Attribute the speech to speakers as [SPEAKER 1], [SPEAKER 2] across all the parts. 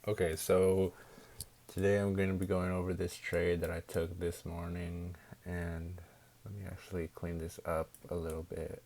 [SPEAKER 1] Okay, so today I'm going to be going over this trade that I took this morning, and let me actually clean this up a little bit.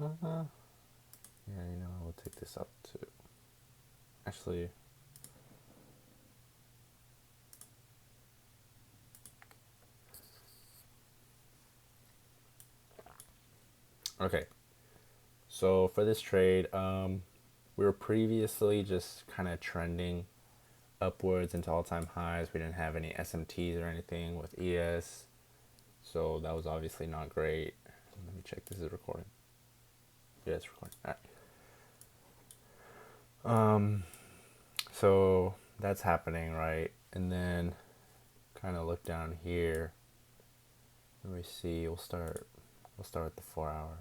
[SPEAKER 1] Uh, yeah, I will take this up too. Actually, okay. So for this trade, we were previously just kind of trending upwards into all-time highs. We didn't have any SMTs or anything with ES, so that was obviously not great. Let me check. This is recording. Yeah, it's recording. All right. So that's happening, right? And then kind of look down here. Let me see. We'll start with the 4 hour.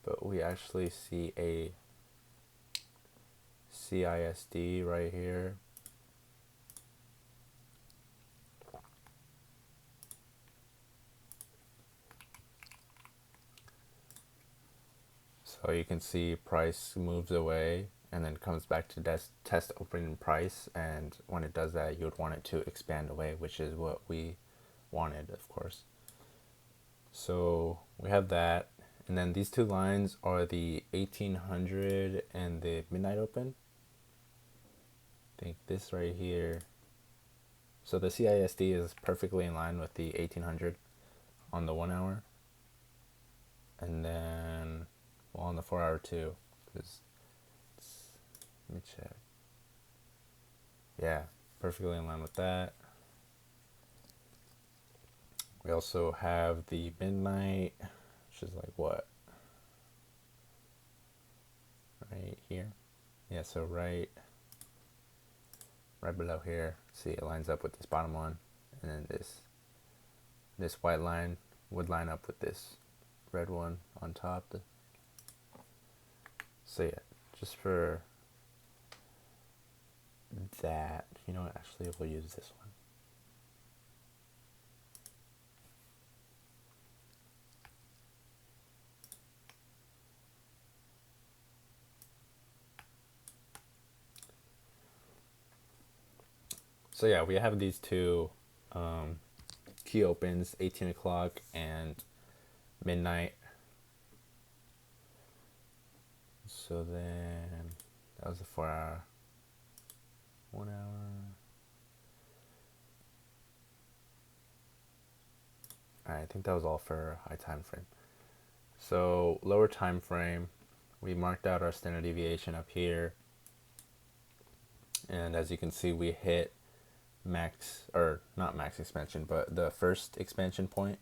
[SPEAKER 1] But we actually see a CISD right here. So you can see price moves away and then comes back to test opening price, and when it does that you would want it to expand away, which is what we wanted, of course. So we have that, and then these two lines are the 1800 and the midnight open. I think this right here. So the CISD is perfectly in line with the 1800 on the 1 hour, and then well on the 4 hour too, because let me check. Yeah, perfectly in line with that. We also have the midnight, which is like what, right here. Yeah, so right below here. See, it lines up with this bottom one, and then this white line would line up with this red one on top. So yeah, just for that, actually we'll use this one. So yeah, we have these two key opens, 18 o'clock and midnight. So then that was the 4 hour, 1 hour. All right, I think that was all for high time frame. So lower time frame, we marked out our standard deviation up here, and as you can see, we hit max, or not max expansion, but the first expansion point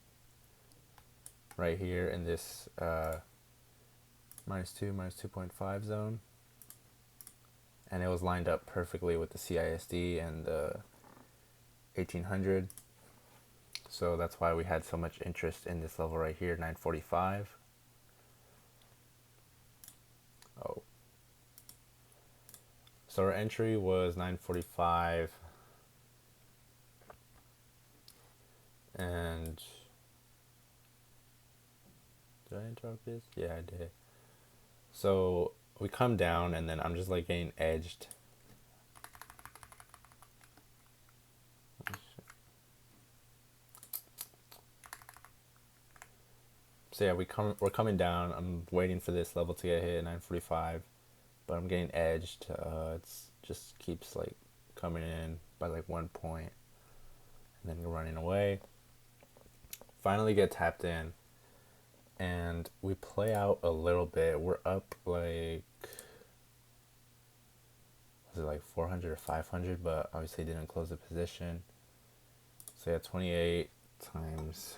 [SPEAKER 1] right here in this -2, -2.5 zone, and it was lined up perfectly with the CISD and the 1800. So that's why we had so much interest in this level right here, 945. Oh, so our entry was 945, and did I interrupt this? Yeah, I did. So we come down, and then I'm just like getting edged. So yeah, we're coming down. I'm waiting for this level to get hit at 945, but I'm getting edged. It's just keeps like coming in by like 1 point, and then running away. Finally get tapped in, and we play out a little bit. We're up like, was it like 400 or 500, but obviously didn't close the position. So yeah, 28 times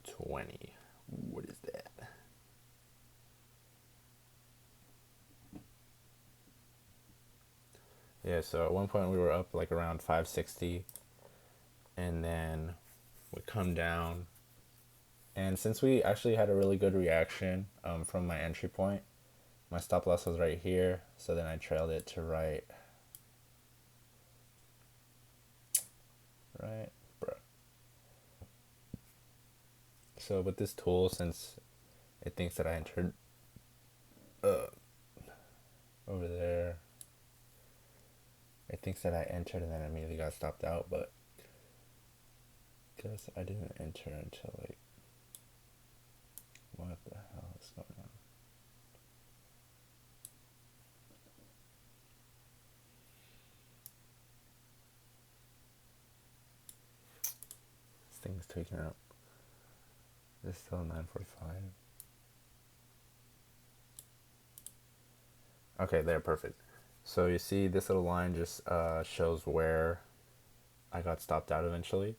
[SPEAKER 1] 20. What is that? Yeah, so at one point we were up like around 560, and then we come down. And since we actually had a really good reaction from my entry point, my stop loss was right here, so then I trailed it to right, bro. So with this tool, since it thinks that I entered over there, it thinks that I entered and then immediately got stopped out, but guess I didn't enter until like, what the hell is going on? This thing's taking up. It's still 9:45. Okay, there, perfect. So you see this little line just shows where I got stopped out eventually.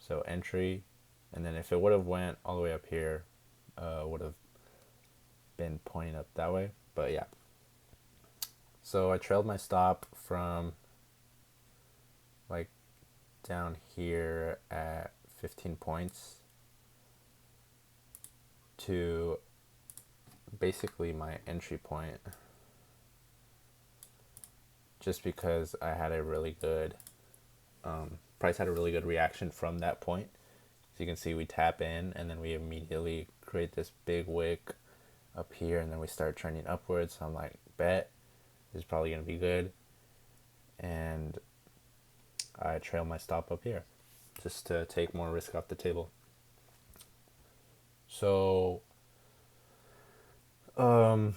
[SPEAKER 1] So entry, and then if it would have went all the way up here, would have been pointing up that way. But yeah. So I trailed my stop from like down here at 15 points to basically my entry point, just because I had a really good price had a really good reaction from that point. So you can see we tap in and then we immediately create this big wick up here, and then we start trending upwards. So I'm like, bet this is probably gonna be good, and I trail my stop up here just to take more risk off the table. So when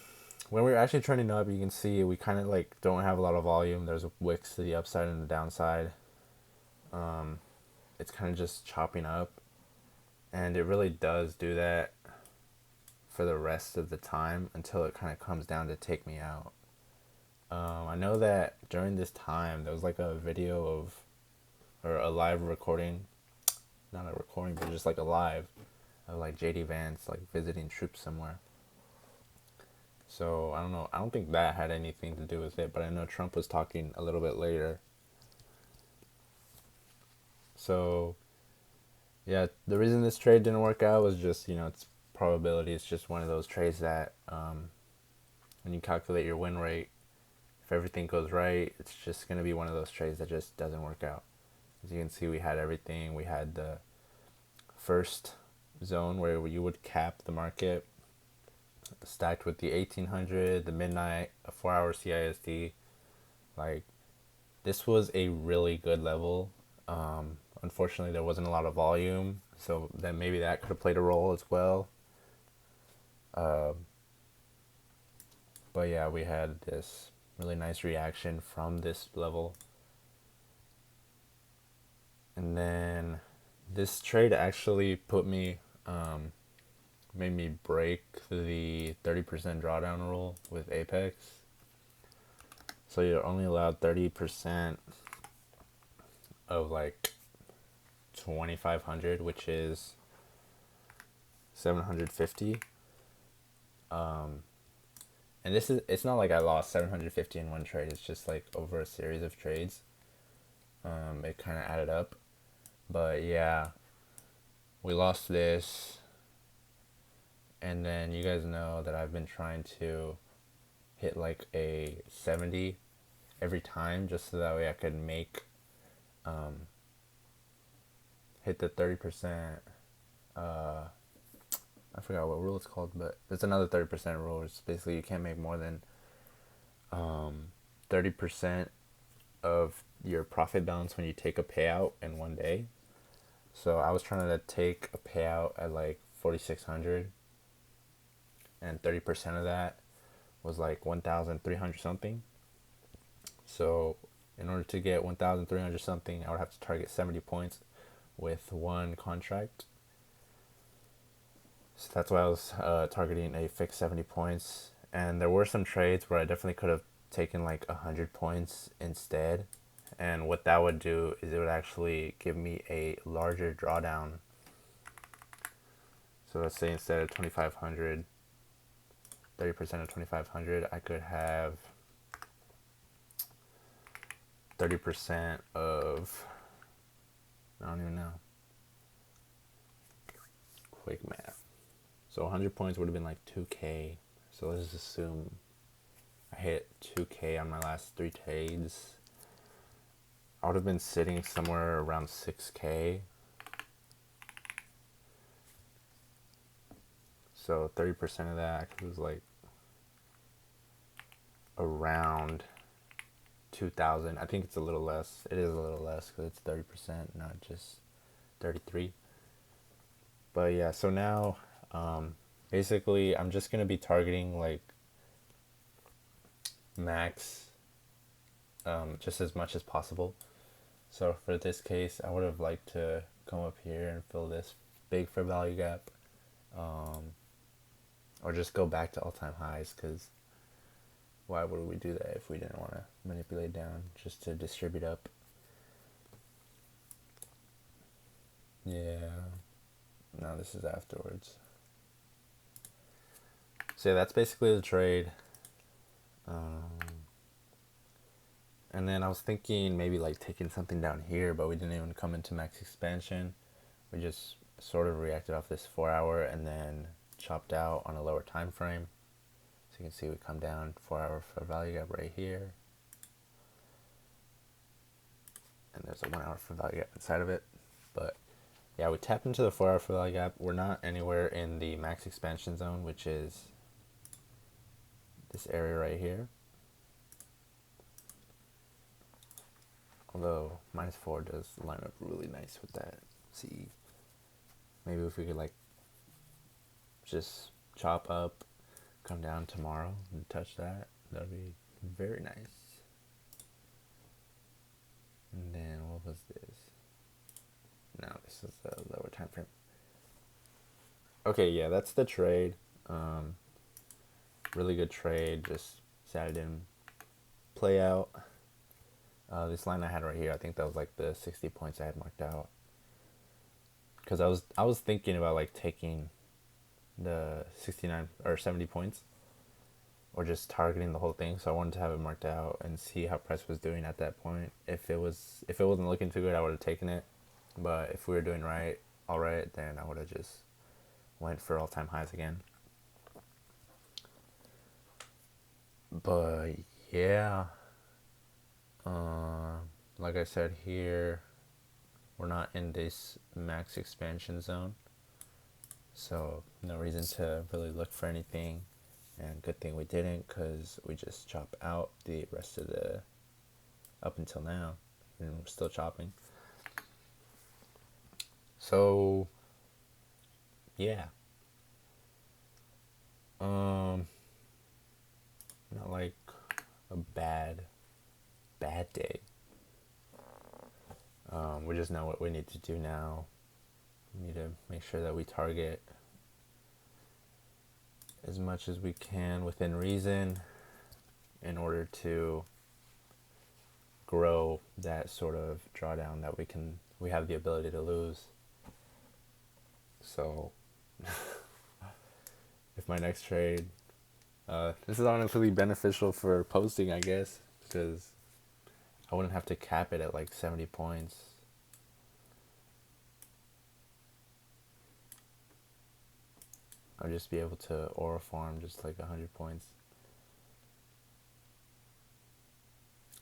[SPEAKER 1] we're actually trending up, you can see we kind of like don't have a lot of volume. There's wicks to the upside and the downside. It's kind of just chopping up, and it really does do that for the rest of the time until it kind of comes down to take me out. I know that during this time there was like a video of, or a live recording, not a recording, but just like a live of like JD Vance like visiting troops somewhere. So I don't know. I don't think that had anything to do with it, but I know Trump was talking a little bit later. So yeah, the reason this trade didn't work out was just, it's probability. It's just one of those trades that when you calculate your win rate, if everything goes right, it's just going to be one of those trades that just doesn't work out. As you can see, we had everything. We had the first zone where you would cap the market, stacked with the 1800, the midnight, a 4-hour CISD. Like, this was a really good level. Unfortunately, there wasn't a lot of volume, so then maybe that could have played a role as well. But yeah, we had this really nice reaction from this level. And then this trade actually made me break the 30% drawdown rule with Apex. So you're only allowed 30% of like 2,500, which is 750. And it's not like I lost 750 in one trade. It's just like over a series of trades. It kind of added up. But yeah, we lost this. And then you guys know that I've been trying to hit like a 70 every time, just so that way I could make hit the 30%. I forgot what rule it's called, but there's another 30% rule. It's basically you can't make more than 30% of your profit balance when you take a payout in one day. So I was trying to take a payout at like 4,600, and 30% of that was like 1,300 something. So in order to get 1,300 something, I would have to target 70 points with one contract. So that's why I was targeting a fixed 70 points. And there were some trades where I definitely could have taken like 100 points instead. And what that would do is it would actually give me a larger drawdown. So let's say instead of 2,500, 30% of 2,500, I could have 30% of, I don't even know. Quick math. So 100 points would have been like 2K. So let's just assume I hit 2K on my last 3 trades. I would have been sitting somewhere around 6K. So 30% of that was like around 2,000. I think it's a little less. It is a little less because it's 30%, not just 33. But yeah, so now basically I'm just gonna be targeting like max just as much as possible. So for this case, I would have liked to come up here and fill this big fair value gap, or just go back to all-time highs, because why would we do that if we didn't want to manipulate down just to distribute up? Yeah, no, this is afterwards. So yeah, that's basically the trade. And then I was thinking maybe like taking something down here, but we didn't even come into max expansion. We just sort of reacted off this 4-hour and then chopped out on a lower time frame. So you can see we come down 4-hour fair value gap right here. And there's a 1-hour fair value gap inside of it. But yeah, we tapped into the 4-hour fair value gap. We're not anywhere in the max expansion zone, which is this area right here. Although -4 does line up really nice with that. See, maybe if we could like just chop up, come down tomorrow and touch that, that'd be very nice. And then what was this? No, this is the lower time frame. Okay, yeah, that's the trade. Really good trade. Just sad it didn't play out. This line I had right here, I think that was like the 60 points I had marked out. Because I was thinking about like taking the 69 or 70 points, or just targeting the whole thing. So I wanted to have it marked out and see how price was doing at that point. If it wasn't looking too good, I would have taken it. But if we were doing all right, then I would have just went for all-time highs again. But yeah, like I said here, we're not in this max expansion zone, so no reason to really look for anything. And good thing we didn't, because we just chop out the rest of the up until now, and we're still chopping. So yeah, not like a bad day. We just know what we need to do now. We need to make sure that we target as much as we can within reason in order to grow that sort of drawdown that we have the ability to lose. So if my next trade, this is honestly beneficial for posting, I guess, because I wouldn't have to cap it at like 70 points. I'll just be able to aura farm just like 100 points.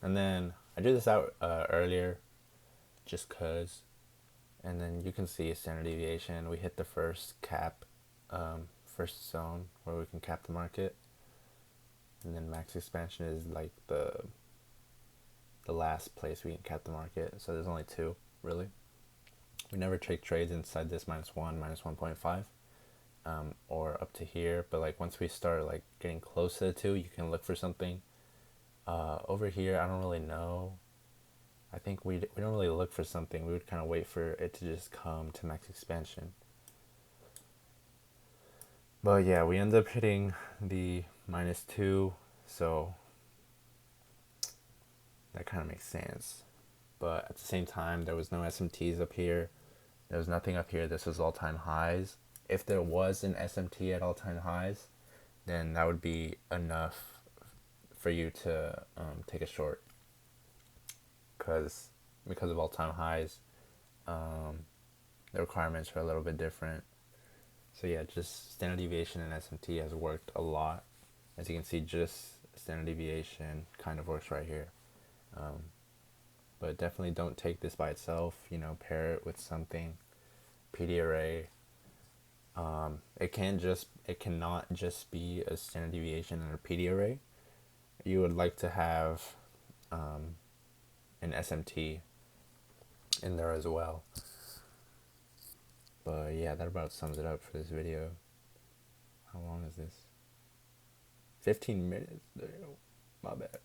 [SPEAKER 1] And then I did this out earlier just cause, and then you can see a standard deviation. We hit the first cap, first zone where we can cap the market, and then max expansion is like the last place we can cap the market. So there's only two really. We never take trades inside this -1, -1.5, or up to here. But like once we start like getting close to the two, you can look for something. Over here, I don't really know. I think we don't really look for something. We would kind of wait for it to just come to max expansion. But yeah, we end up hitting the -2, so that kind of makes sense. But at the same time, there was no SMTs up here. There was nothing up here. This was all-time highs. If there was an SMT at all-time highs, then that would be enough for you to take a short. Because of all-time highs, the requirements are a little bit different. So yeah, just standard deviation and SMT has worked a lot. As you can see, just standard deviation kind of works right here. But definitely don't take this by itself, you know, pair it with something. PD array. It cannot just be a standard deviation and a PD array. You would like to have an SMT in there as well. But yeah, that about sums it up for this video. How long is this? 15 minutes? My bad.